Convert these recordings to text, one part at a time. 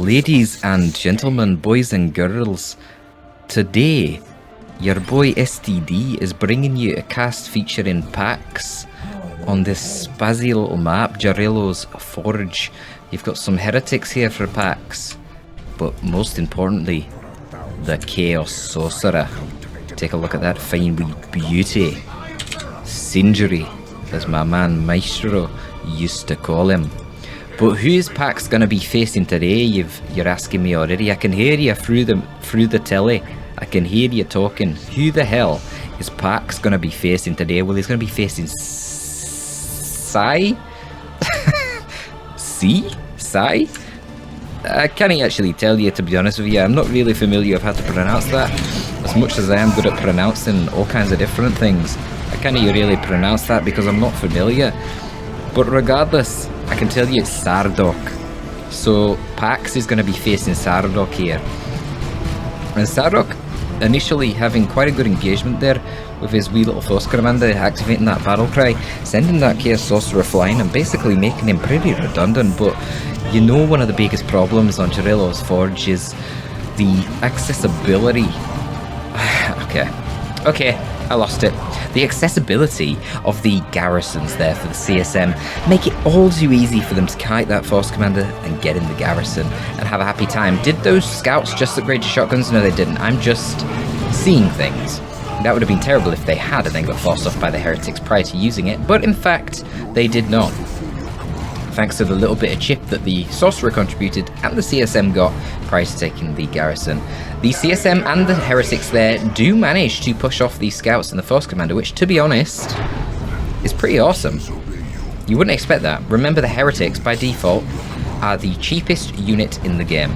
Ladies and gentlemen, boys and girls, today your boy STD is bringing you a cast featuring packs on this spazzy little map, Jarello's Forge. You've got some heretics here for packs, but most importantly, the Chaos Sorcerer. Take a look at that fine wee beauty. Singery, as my man Maestro used to call him. But who's Pax gonna be facing today? You're asking me already. I can hear you through the telly. I can hear you talking. Who the hell is Pax gonna be facing today? Well, he's gonna be facing Sai. Sai. I can't actually tell you, to be honest with you. I'm not really familiar with how to pronounce that, as much as I am good at pronouncing all kinds of different things. I can't really pronounce that because I'm not familiar. But regardless, I can tell you it's Sardauk. So Pax is going to be facing Sardauk here. And Sardauk initially having quite a good engagement there with his wee little Force Commander activating that battle cry, sending that Chaos Sorcerer flying and basically making him pretty redundant. But you know, one of the biggest problems on Jarello's Forge is the accessibility. Okay, I lost it. The accessibility of the garrisons there for the CSM make it all too easy for them to kite that Force Commander and get in the garrison and have a happy time. Did those scouts just upgrade to shotguns? No, they didn't. I'm just seeing things. That would have been terrible if they had and then got forced off by the heretics prior to using it, but in fact, they did not. Thanks to the little bit of chip that the Sorcerer contributed and the CSM got prior to taking the garrison. The CSM and the heretics there do manage to push off the scouts and the Force Commander, which, to be honest, is pretty awesome. You wouldn't expect that. Remember, the heretics, by default, are the cheapest unit in the game.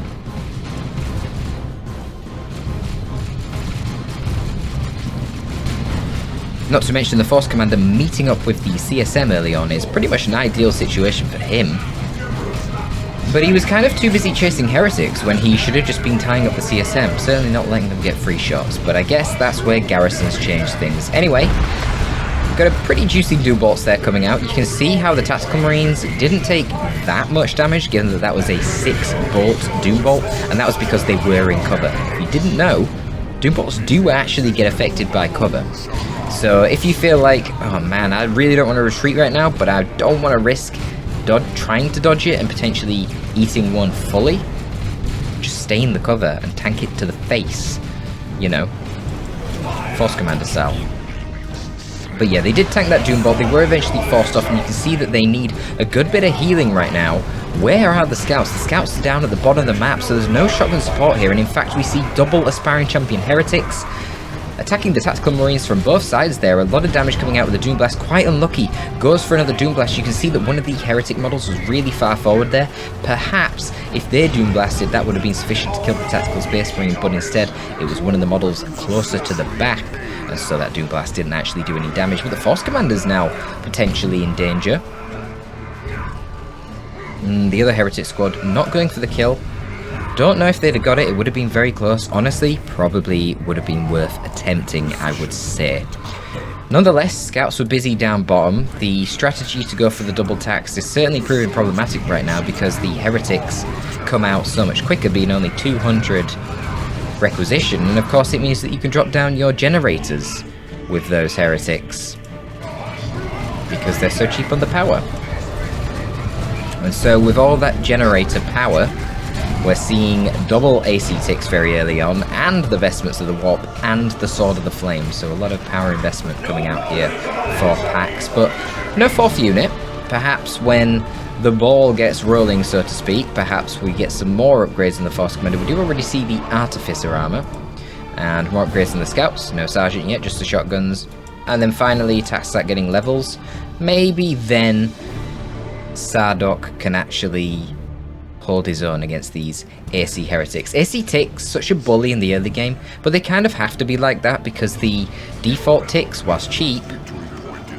Not to mention the Force Commander meeting up with the CSM early on is pretty much an ideal situation for him. But he was kind of too busy chasing heretics when he should have just been tying up the CSM, certainly not letting them get free shots, but I guess that's where garrisons change things. Anyway, got a pretty juicy Doom Bolts there coming out. You can see how the Tactical Marines didn't take that much damage, given that that was a 6-bolt Doom Bolt, and that was because they were in cover. If you didn't know, Doom Bolts do actually get affected by cover. So if you feel like, oh man, I really don't want to retreat right now, but I don't want to risk trying to dodge it and potentially eating one fully, just stay in the cover and tank it to the face, you know, Force Commander style. But yeah, they did tank that Doom Bolt. They were eventually forced off, and you can see that they need a good bit of healing right now. Where are the scouts? The scouts are down at the bottom of the map, so there's no shotgun support here, and in fact we see double Aspiring Champion Heretics attacking the Tactical Marines from both sides there. A lot of damage coming out with the Doom Blast. Quite unlucky. Goes for another Doom Blast. You can see that one of the Heretic models was really far forward there. Perhaps if they're Doom Blasted, that would have been sufficient to kill the Tactical Space Marine, but instead it was one of the models closer to the back, and so that Doom Blast didn't actually do any damage. But the Force Commander's now potentially in danger. The other Heretic squad not going for the kill. Don't know if they'd have got it. It would have been very close. Honestly, probably would have been worth attempting, I would say. Nonetheless, scouts were busy down bottom. The strategy to go for the double tax is certainly proving problematic right now because the heretics come out so much quicker, being only 200 requisition, and of course it means that you can drop down your generators with those heretics because they're so cheap on the power. And so with all that generator power, we're seeing double AC ticks very early on, and the Vestments of the Warp, and the Sword of the Flame. So a lot of power investment coming out here for packs, but no fourth unit. Perhaps when the ball gets rolling, so to speak, perhaps we get some more upgrades in the Force Commander. We do already see the Artificer armor, and more upgrades in the Scouts. No Sergeant yet, just the shotguns. And then finally, attacks start getting levels. Maybe then Sardauk can actually hold his own against these AC heretics. AC ticks, such a bully in the early game, but they kind of have to be like that because the default ticks, whilst cheap,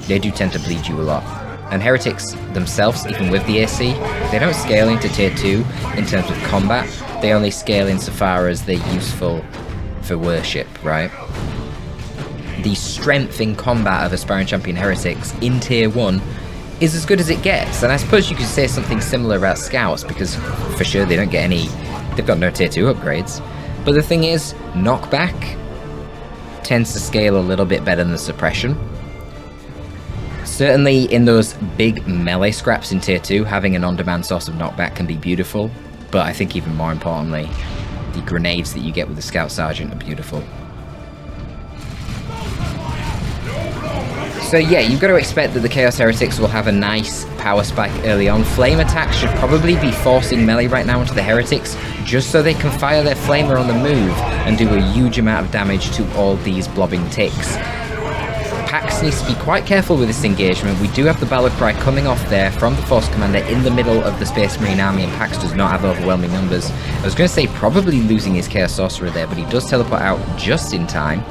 they do tend to bleed you a lot. And heretics themselves, even with the AC, they don't scale into tier 2 in terms of combat. They only scale insofar as they're useful for worship, right? The strength in combat of Aspiring Champion Heretics in tier 1 is as good as it gets, and I suppose you could say something similar about Scouts, because for sure they don't get any They've got no tier 2 upgrades. But the thing is, knockback tends to scale a little bit better than the suppression. Certainly in those big melee scraps in tier 2, having an on-demand source of knockback can be beautiful, but I think even more importantly, the grenades that you get with the Scout Sergeant are beautiful. So yeah, you've got to expect that the Chaos Heretics will have a nice power spike early on. Flame attacks should probably be forcing melee right now into the Heretics, just so they can fire their Flamer on the move and do a huge amount of damage to all these blobbing ticks. Pax needs to be quite careful with this engagement. We do have the battle cry coming off there from the Force Commander in the middle of the Space Marine army, and Pax does not have overwhelming numbers. I was going to say probably losing his Chaos Sorcerer there, but he does teleport out just in time.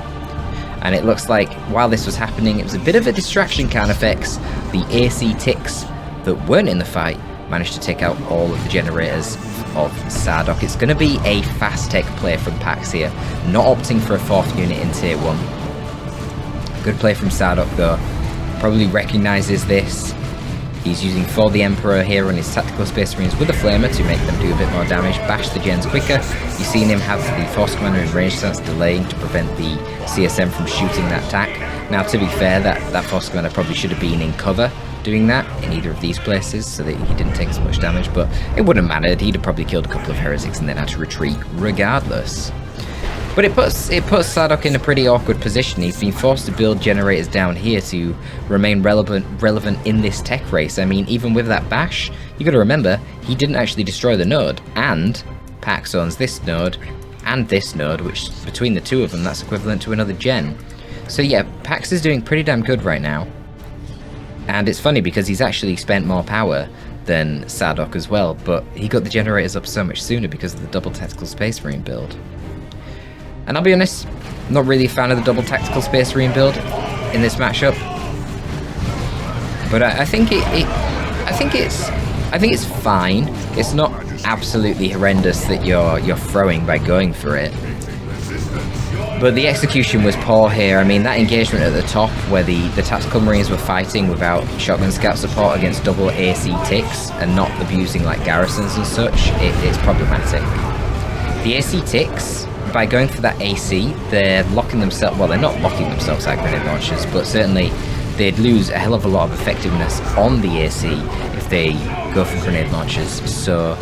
And it looks like while this was happening, it was a bit of a distraction kind of effects. The AC ticks that weren't in the fight managed to take out all of the generators of Sardauk. It's going to be a fast tech play from Pax here, not opting for a 4th unit in tier 1. Good play from Sardauk though. Probably recognises this. He's using For the Emperor here on his Tactical Space Marines with a Flamer to make them do a bit more damage, bash the gens quicker. You've seen him have the Force Commander in range stance delaying to prevent the CSM from shooting that attack. Now to be fair, that Force Commander probably should have been in cover doing that in either of these places so that he didn't take as much damage, but it wouldn't have mattered. He'd have probably killed a couple of heretics and then had to retreat regardless. But it puts Sardauk in a pretty awkward position. He's been forced to build generators down here to remain relevant in this tech race. I mean, even with that bash, you got to remember, he didn't actually destroy the node, and Pax owns this node and this node, which between the two of them, that's equivalent to another gen. So yeah, Pax is doing pretty damn good right now. And it's funny because he's actually spent more power than Sardauk as well, but he got the generators up so much sooner because of the double Tactical Space Marine build. And I'll be honest, not really a fan of the double Tactical Space Marine build in this matchup. But I think it's fine. It's not absolutely horrendous that you're throwing by going for it. But the execution was poor here. I mean, that engagement at the top where the Tactical Marines were fighting without Shotgun Scout support against double AC ticks and not abusing like garrisons and such, it's problematic. The AC ticks, by going for that AC, they're locking themselves, well, they're not locking themselves out grenade launchers, but certainly they'd lose a hell of a lot of effectiveness on the AC if they go for grenade launchers. So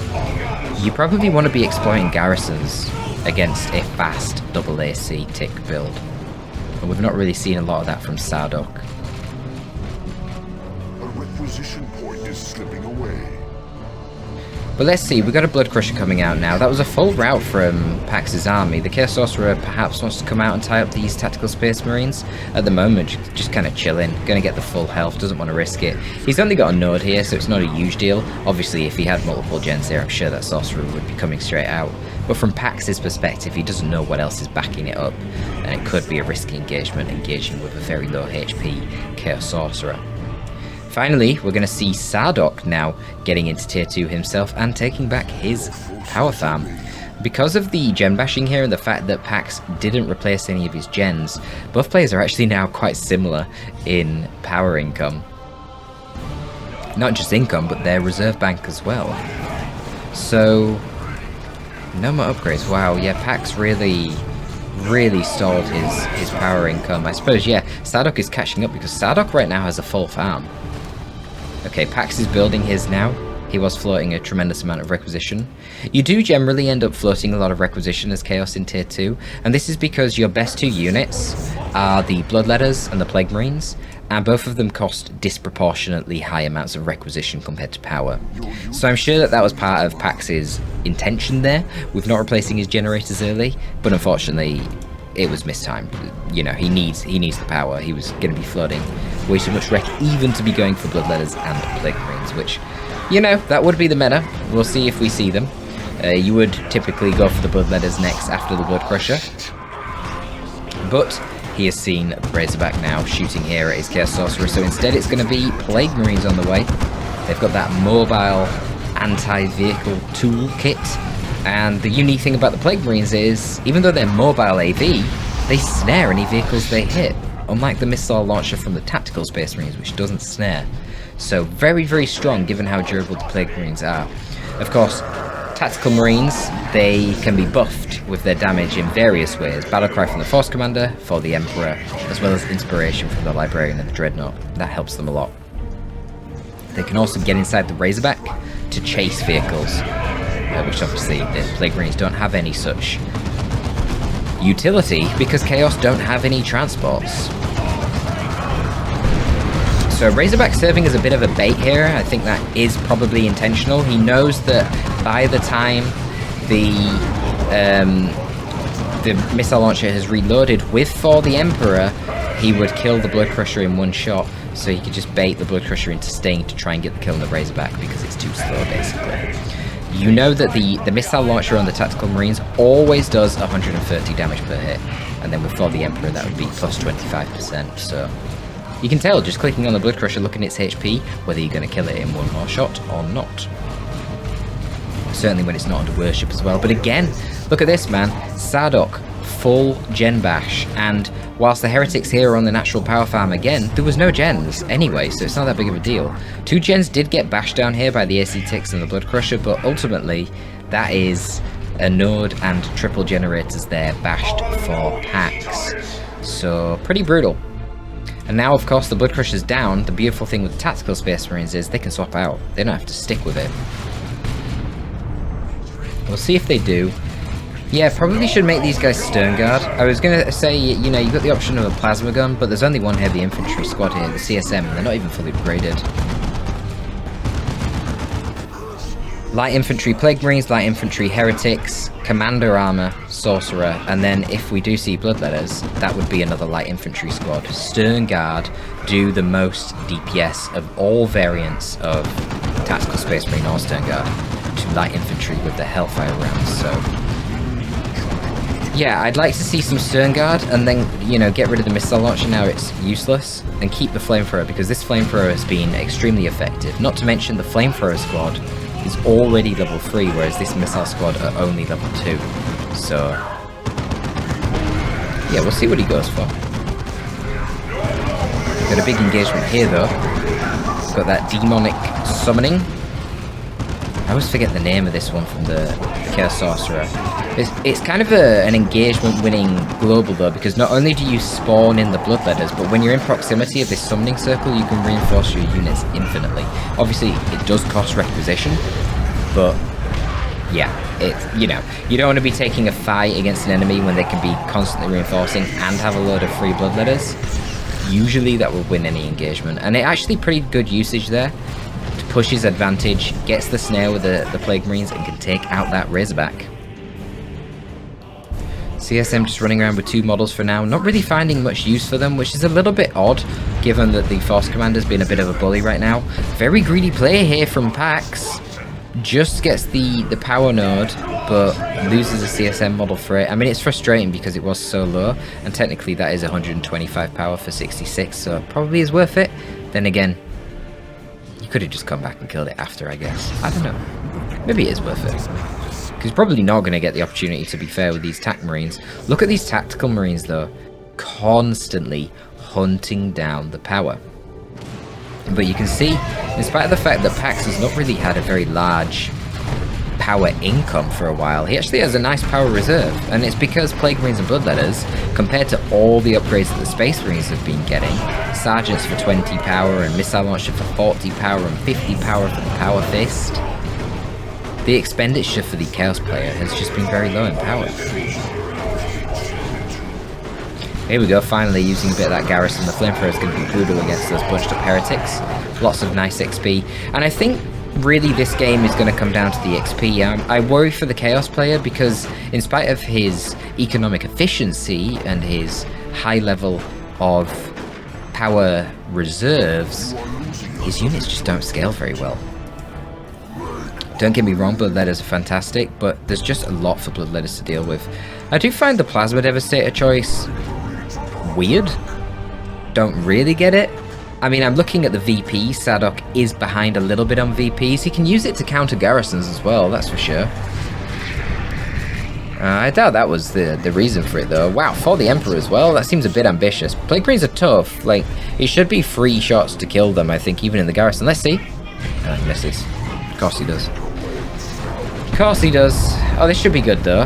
you probably want to be exploiting garrisons against a fast double AC tick build. And we've not really seen a lot of that from Sardauk. A requisition point is slipping away. But let's see, we've got a Blood Crusher coming out now. That was a full rout from Pax's army. The Chaos Sorcerer perhaps wants to come out and tie up these Tactical Space Marines. At the moment, just kind of chilling, going to get the full health, doesn't want to risk it. He's only got a node here, so it's not a huge deal. Obviously, if he had multiple gens here, I'm sure that Sorcerer would be coming straight out. But from Pax's perspective, he doesn't know what else is backing it up, and it could be a risky engagement, engaging with a very low HP Chaos Sorcerer. Finally, we're going to see Sardauk now getting into tier 2 himself and taking back his power farm. Because of the gen bashing here and the fact that Pax didn't replace any of his gens, both players are actually now quite similar in power income. Not just income, but their reserve bank as well. So, no more upgrades. Wow, yeah, Pax really stalled his power income. I suppose, yeah, Sardauk is catching up because Sardauk right now has a full farm. Okay, Pax is building his now. He was floating a tremendous amount of requisition. You do generally end up floating a lot of requisition as Chaos in tier 2, and this is because your best 2 units are the Bloodletters and the Plague Marines, and both of them cost disproportionately high amounts of requisition compared to power. So I'm sure that was part of Pax's intention there, with not replacing his generators early, but unfortunately it was mistimed. You know, he needs the power. He was going to be flooding way too much wreck even to be going for Bloodletters and Plague Marines, which, you know, that would be the meta. We'll see if we see them. You would typically go for the Bloodletters next after the Blood Crusher. But he has seen the Razorback now shooting here at his Chaos Sorcerer, so instead it's going to be Plague Marines on the way. They've got that mobile anti-vehicle toolkit, and the unique thing about the Plague Marines is, even though they're mobile AV, they snare any vehicles they hit, unlike the missile launcher from the Tactical Space Marines, which doesn't snare. So very, very strong given how durable the Plague Marines are. Of course, Tactical Marines, they can be buffed with their damage in various ways. Battlecry from the Force Commander, for the Emperor, as well as Inspiration from the Librarian and the Dreadnought. That helps them a lot. They can also get inside the Razorback to chase vehicles, which obviously the Plague Marines don't have any such utility because Chaos don't have any transports. So Razorback serving as a bit of a bait here. I think that is probably intentional. He knows that by the time the missile launcher has reloaded with For the Emperor, he would kill the Blood Crusher in one shot, so he could just bait the Blood Crusher into staying to try and get the kill on the Razorback because it's too slow, basically. You know that the missile launcher on the Tactical Marines always does 130 damage per hit, and then with For the Emperor that would be plus 25%, so you can tell just clicking on the Blood Crusher, looking at its HP, whether you're going to kill it in one more shot or not. Certainly when it's not under worship as well. But again, look at this, man. Sardauk, full gen bash. And whilst the heretics here are on the natural power farm again, there was no gens anyway, so it's not that big of a deal. 2 gens did get bashed down here by the AC Ticks and the Blood Crusher, but ultimately that is a node and triple generators there bashed for hacks. So pretty brutal. And now, of course, the Blood Crusher's down. The beautiful thing with the Tactical Space Marines is they can swap out. They don't have to stick with it. We'll see if they do. Yeah, probably should make these guys Stern Guard. I was going to say, you know, you've got the option of a Plasma Gun, but there's only one heavy infantry squad here, the CSM, and they're not even fully upgraded. Light Infantry Plague Marines, Light Infantry Heretics, Commander Armor, Sorcerer, and then if we do see Bloodletters, that would be another Light Infantry squad. Stern Guard do the most DPS of all variants of Tactical Space Marine or Stern Guard to Light Infantry with the Hellfire rounds, so yeah, I'd like to see some Stern Guard and then, you know, get rid of the missile launcher now it's useless and keep the Flamethrower because this Flamethrower has been extremely effective. Not to mention the Flamethrower squad is already level 3, whereas this missile squad are only level 2. So yeah, we'll see what he goes for. Got a big engagement here though. Got that demonic summoning. I always forget the name of this one from the Chaos Sorcerer. It's kind of an engagement winning global though, because not only do you spawn in the Bloodletters, but when you're in proximity of this summoning circle, you can reinforce your units infinitely. Obviously, it does cost requisition, but yeah, you know, you don't want to be taking a fight against an enemy when they can be constantly reinforcing and have a load of free Bloodletters. Usually that will win any engagement, and it actually pretty good usage there. To push his advantage, gets the snare with the Plague Marines and can take out that Razorback. CSM just running around with 2 models for now, not really finding much use for them, which is a little bit odd, given that the Force Commander's been a bit of a bully right now. Very greedy play here from Pax. Just gets the power node, but loses a CSM model for it. I mean, it's frustrating because it was so low, and technically that is 125 power for 66, so probably is worth it. Then again, you could have just come back and killed it after, I guess. I don't know. Maybe it is worth it. Because probably not going to get the opportunity, to be fair, with these TAC Marines. Look at these Tactical Marines, though. Constantly hunting down the power. But you can see, in spite of the fact that Pax has not really had a very large power income for a while, he actually has a nice power reserve. And it's because Plague Marines and Bloodletters, compared to all the upgrades that the Space Marines have been getting, Sergeants for 20 power, and Missile Launcher for 40 power, and 50 power for the Power Fist, the expenditure for the Chaos player has just been very low in power. Here we go, finally using a bit of that garrison. The Flamethrower is going to be brutal against those bunched up heretics. Lots of nice XP. And I think really this game is going to come down to the XP. I worry for the Chaos player because in spite of his economic efficiency and his high level of power reserves, his units just don't scale very well. Don't get me wrong, Bloodletters are fantastic, but there's just a lot for Bloodletters to deal with. I do find the Plasma Devastator choice weird. Don't really get it. I mean, I'm looking at the VPs. Sardauk is behind a little bit on VPs. He can use it to counter garrisons as well, that's for sure. I doubt that was the reason for it, though. Wow, for the Emperor as well? That seems a bit ambitious. Plague Marines are tough. Like, it should be 3 shots to kill them, I think, even in the garrison. Let's see. He misses. Of course he does. course he does. Oh, this should be good though.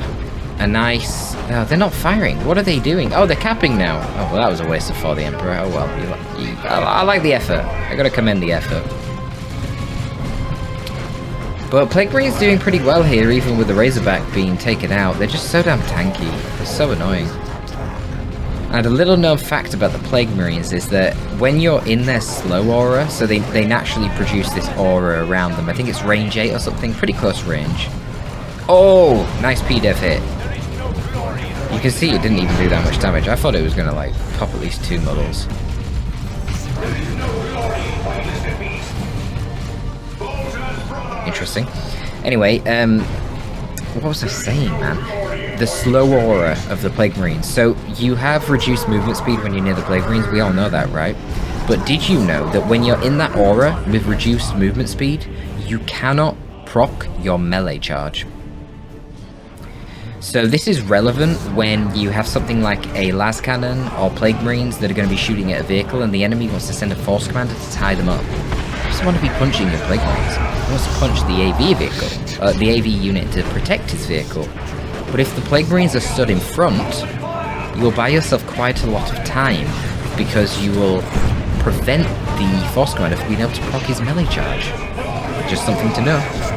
A nice... Oh, they're not firing. What are they doing? Oh, they're capping now. Oh, well, that was a waste of for the Emperor. Oh, well. I like the effort. I gotta commend the effort. But Plague Marine's doing pretty well here, even with the Razorback being taken out. They're just so damn tanky. They're so annoying. And a little known fact about the Plague Marines is that when you're in their slow aura, so they naturally produce this aura around them. I think it's range 8 or something, pretty close range. Oh, nice P-Dev hit. You can see it didn't even do that much damage. I thought it was going to like pop at least 2 models. Interesting. Anyway, what was I saying, man? The slow aura of the Plague Marines. So you have reduced movement speed when you're near the Plague Marines. We all know that, right? But did you know that when you're in that aura with reduced movement speed, you cannot proc your melee charge? So this is relevant when you have something like a las cannon or Plague Marines that are going to be shooting at a vehicle and the enemy wants to send a force commander to tie them up. You just want to be punching your Plague Marines. He wants to punch the AV vehicle, the AV unit to protect his vehicle. But if the Plague Marines are stood in front, you'll buy yourself quite a lot of time because you will prevent the force commander from being able to proc his melee charge. Just something to know.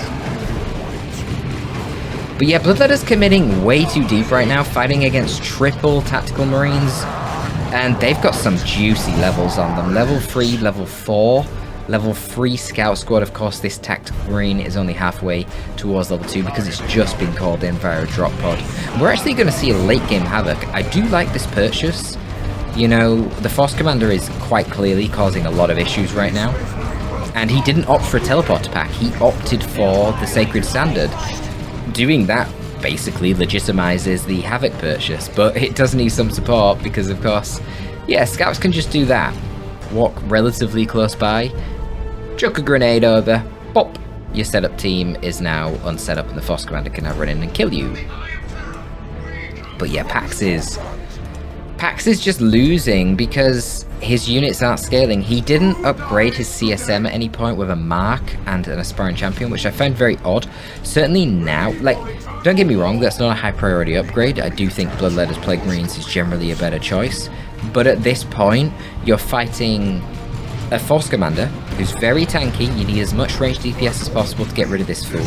But yeah, Bloodletter's committing way too deep right now, fighting against triple Tactical Marines, and they've got some juicy levels on them. Level 3, level 4, level 3 Scout Squad. Of course, this Tactical Marine is only halfway towards level 2 because it's just been called in via a drop pod. We're actually going to see a late game Havoc. I do like this purchase. You know, the Force Commander is quite clearly causing a lot of issues right now, and he didn't opt for a teleporter pack. He opted for the Sacred Standard. Doing that basically legitimizes the Havoc purchase, but it does need some support because, of course, yeah, scouts can just do that. Walk relatively close by, chuck a grenade over, pop, your setup team is now unset up and the Force Commander can now run in and kill you. But yeah, Pax is just losing because his units aren't scaling. He didn't upgrade his CSM at any point with a Mark and an Aspiring Champion, which I find very odd. Certainly now, like, don't get me wrong, that's not a high priority upgrade. I do think Bloodletter's Plague Marines is generally a better choice. But at this point, you're fighting a Force Commander who's very tanky. You need as much range DPS as possible to get rid of this fool.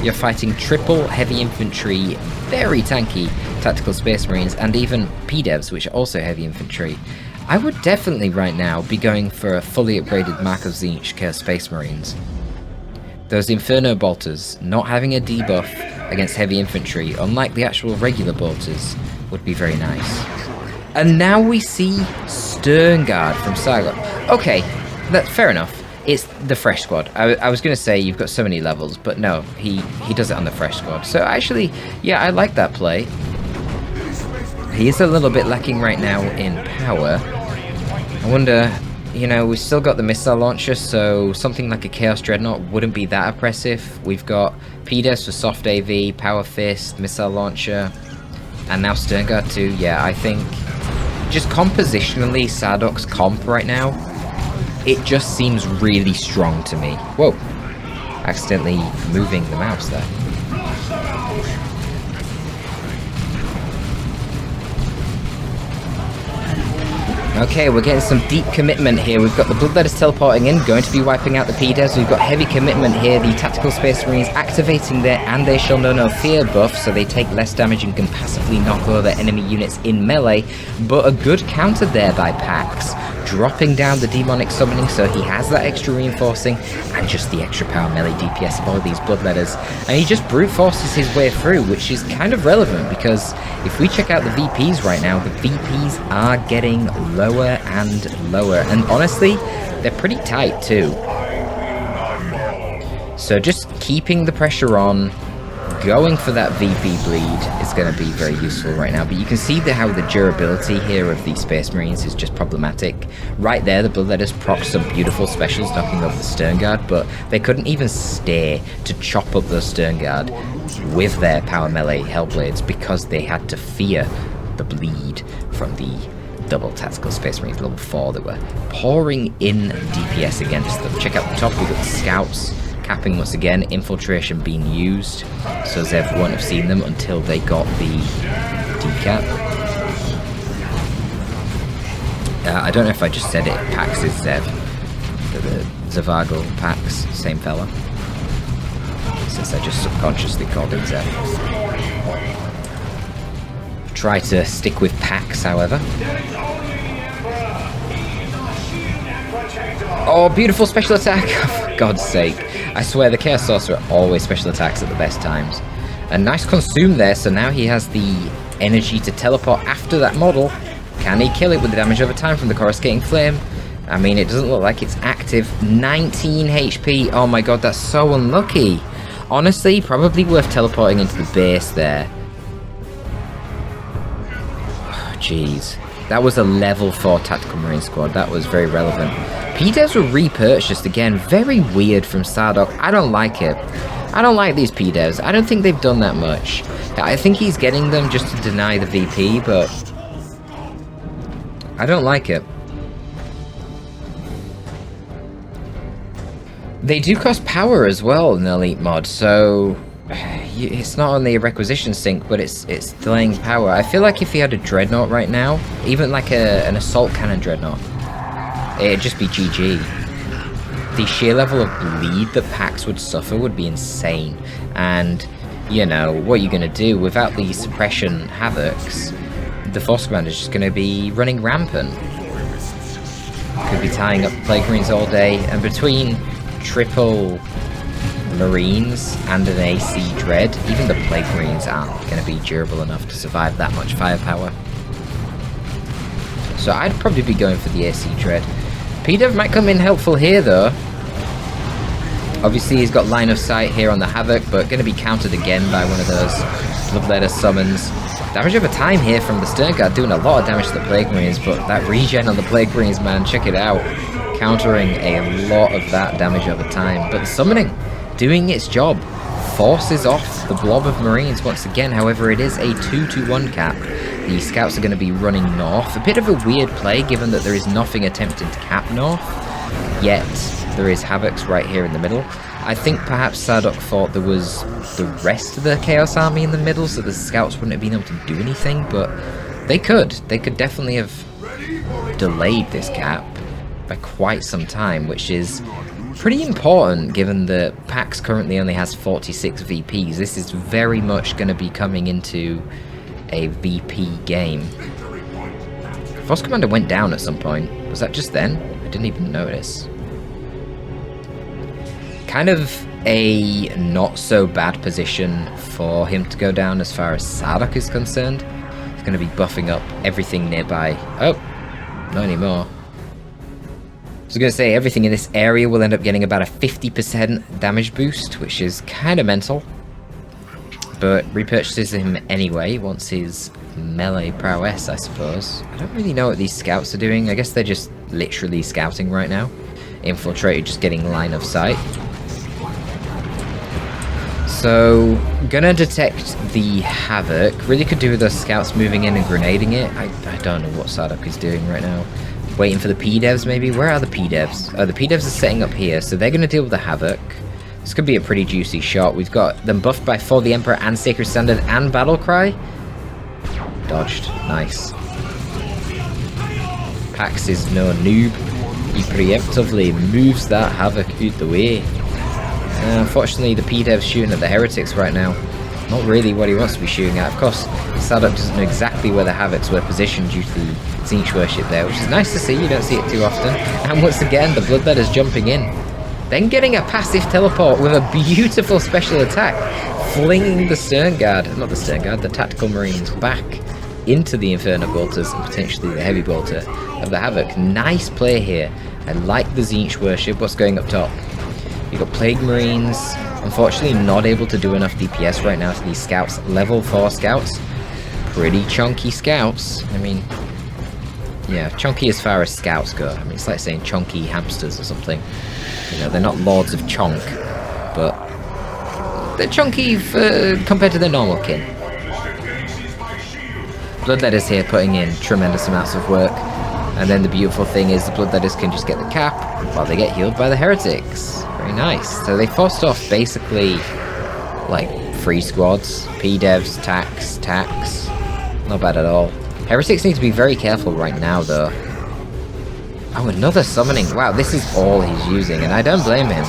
You're fighting triple heavy infantry, very tanky Tactical Space Marines, and even P-Devs, which are also heavy infantry. I would definitely right now be going for a fully upgraded Mark of Tzeentch Chaos Space Marines. Those Inferno Bolters not having a debuff against heavy infantry, unlike the actual regular bolters, would be very nice. And now we see Sternguard from Sardauk. Okay, that's fair enough. It's the Fresh Squad. I was going to say you've got so many levels, but no, he does it on the Fresh Squad. So actually, yeah, I like that play. He is a little bit lacking right now in power. I wonder, you know, we've still got the missile launcher, so something like a Chaos Dreadnought wouldn't be that oppressive. We've got PDES for soft AV, Power Fist, missile launcher, and now Sternguard too. Yeah, I think just compositionally, Sardauk's comp right now, it just seems really strong to me. Whoa, accidentally moving the mouse there. Okay, we're getting some deep commitment here. We've got the Bloodletters teleporting in, going to be wiping out the P-Devs. We've got heavy commitment here. The Tactical Space Marines activating their And They Shall Know No Fear buff, so they take less damage and can passively knock over enemy units in melee. But a good counter there by Pax, dropping down the Demonic Summoning, so he has that extra reinforcing and just the extra power melee DPS of all these Bloodletters. And he just brute forces his way through, which is kind of relevant because if we check out the VPs right now, the VPs are getting lower and lower, and honestly, they're pretty tight too. So just keeping the pressure on, going for that VP bleed is going to be very useful right now. But you can see how the durability here of the Space Marines is just problematic. Right there, the Bloodletters proc some beautiful specials, knocking over the Sternguard, but they couldn't even stay to chop up the Sternguard with their power melee Hellblades because they had to fear the bleed from the double Tactical Space Marines level 4 that were pouring in DPS against them. Check out the top, we've got the Scouts capping once again, infiltration being used, so Zev wouldn't have seen them until they got the decap. I don't know if I just said it, Pax is Zev. The Zavago, Pax, same fella. Since I just subconsciously called him Zev. Try to stick with Pax, however. Oh, beautiful special attack! For God's sake. I swear the Chaos Sorcerer always special attacks at the best times. A nice consume there, so now he has the energy to teleport after that model. Can he kill it with the damage over time from the coruscating flame? I mean, it doesn't look like it's active. 19 HP. Oh my god, that's so unlucky. Honestly, probably worth teleporting into the base there. Oh, jeez. That was a level 4 Tactical Marine Squad. That was very relevant. P-Devs were repurchased again. Very weird from Sardauk. I don't like it. I don't like these P-Devs. I don't think they've done that much. I think he's getting them just to deny the VP, but I don't like it. They do cost power as well in the Elite Mod, so it's not only a requisition sink, but it's delaying power. I feel like if he had a Dreadnought right now, even like an Assault Cannon Dreadnought, it'd just be GG. The sheer level of bleed that Pax would suffer would be insane. And, you know, what are you going to do? Without the suppression Havocs, the Force Commander is just going to be running rampant. Could be tying up Plague Marines all day, and between triple Marines and an AC Dread, even the Plague Marines aren't going to be durable enough to survive that much firepower. So I'd probably be going for the AC Dread. P-Dev might come in helpful here though. Obviously he's got line of sight here on the Havoc, but going to be countered again by one of those Bloodletter summons. Damage over time here from the Stern Guard, doing a lot of damage to the Plague Marines, but that regen on the Plague Marines, man, check it out. Countering a lot of that damage over time, but the summoning doing its job. Forces off the blob of Marines once again. However, it is a 2-1 cap. The scouts are going to be running north. A bit of a weird play given that there is nothing attempting to cap north, yet there is Havocs right here in the middle. I think perhaps Sardauk thought there was the rest of the Chaos Army in the middle, so the scouts wouldn't have been able to do anything, but they could definitely have delayed this cap by quite some time, which is pretty important given that Pax currently only has 46 VPs. This is very much going to be coming into a VP game. Force Commander went down at some point. Was that just then? I didn't even notice. Kind of a not so bad position for him to go down as far as Sardauk is concerned. He's going to be buffing up everything nearby. Oh, not anymore. I was going to say everything in this area will end up getting about a 50% damage boost, which is kind of mental. But repurchases him anyway, wants his melee prowess, I suppose. I don't really know what these scouts are doing. I guess they're just literally scouting right now. Infiltrated, just getting line of sight. So, gonna detect the Havoc. Really could do with those scouts moving in and grenading it. I don't know what Sardauk is doing right now. Waiting for the P-Devs maybe? Where are the P-Devs? Oh, the P-Devs are setting up here, so they're going to deal with the Havoc. This could be a pretty juicy shot. We've got them buffed by For the Emperor and Sacred Standard and Battlecry. Dodged. Nice. Pax is no noob. He preemptively moves that Havoc out the way. Unfortunately, the P-Dev's shooting at the Heretics right now. Not really what he wants to be shooting at. Of course, Sardauk doesn't know exactly where the Havocs were positioned due to the Tzeentch worship there, which is nice to see. You don't see it too often. And once again, the Bloodletter's jumping in. Then getting a passive teleport with a beautiful special attack, flinging the Stern Guard, not the Stern Guard, the Tactical Marines back into the Inferno Bolters and potentially the Heavy Bolter of the Havoc. Nice play here. I like the Tzeentch worship. What's going up top? You've got Plague Marines. Unfortunately, not able to do enough DPS right now to these scouts. Level 4 scouts. Pretty chunky scouts. I mean, yeah, chunky as far as scouts go. I mean, it's like saying chunky hamsters or something. You know, they're not lords of chonk, but they're chunky compared to their normal kin. Bloodletter's here putting in tremendous amounts of work. And then the beautiful thing is the Bloodletters can just get the cap while they get healed by the Heretics. Very nice. So they forced off basically like 3 squads. P-Devs, tax. Not bad at all. Heretics need to be very careful right now though. Oh, another summoning. Wow, this is all he's using, and I don't blame him.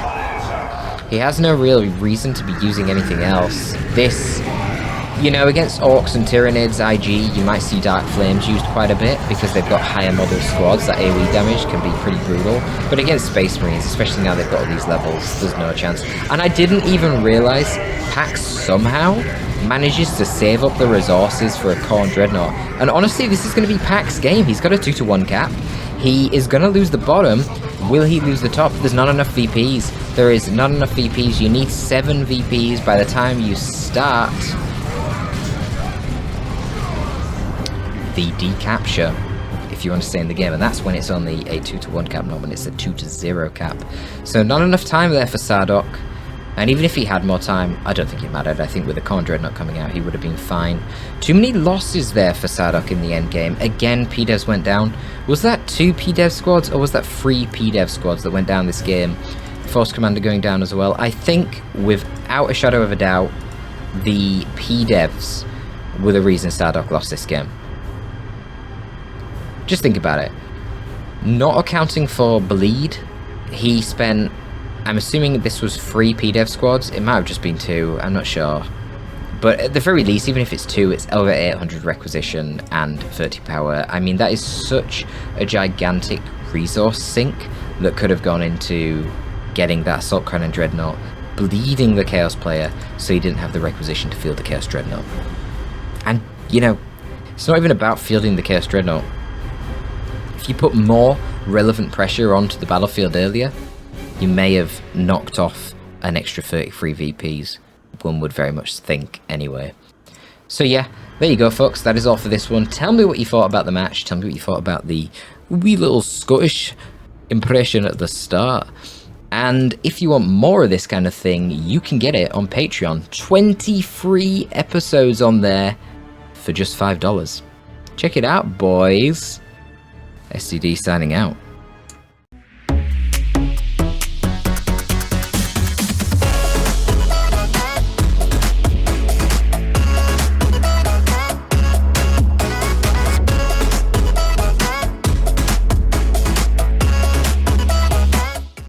He has no real reason to be using anything else. This, you know, against Orcs and Tyranids, IG, you might see Dark Flames used quite a bit because they've got higher model squads. That AoE damage can be pretty brutal. But against Space Marines, especially now they've got all these levels, there's no chance. And I didn't even realise Pax somehow manages to save up the resources for a Khorne Dreadnought. And honestly, this is going to be Pax's game. He's got a 2-to-1 cap. He is going to lose the bottom. Will he lose the top? There's not enough VPs. There is not enough VPs. You need 7 VPs by the time you start the decapture, if you want to stay in the game. And that's when it's only a 2-to-1 cap, not when it's a 2-to-0 cap. So not enough time there for Sardauk. And even if he had more time, I don't think it mattered. I think with the Khorne Dreadnought coming out, he would have been fine. Too many losses there for Sardauk in the end game. Again, P-Devs went down. Was that 2 P-Dev squads, or was that 3 P-Dev squads that went down this game? Force Commander going down as well. I think, without a shadow of a doubt, the P-Devs were the reason Sardauk lost this game. Just think about it. Not accounting for bleed, he spent... I'm assuming this was 3 P-Dev squads. It might have just been 2, I'm not sure. But at the very least, even if it's 2, it's over 800 requisition and 30 power. I mean, that is such a gigantic resource sink that could have gone into getting that Assault Cannon Dreadnought, bleeding the Chaos player, so he didn't have the requisition to field the Chaos Dreadnought. And, you know, it's not even about fielding the Chaos Dreadnought. If you put more relevant pressure onto the battlefield earlier, you may have knocked off an extra 33 VPs, one would very much think anyway. So yeah, there you go folks, that is all for this one. Tell me what you thought about the match, tell me what you thought about the wee little Scottish impression at the start. And if you want more of this kind of thing, you can get it on Patreon. 23 episodes on there for just $5. Check it out, boys. SCD signing out.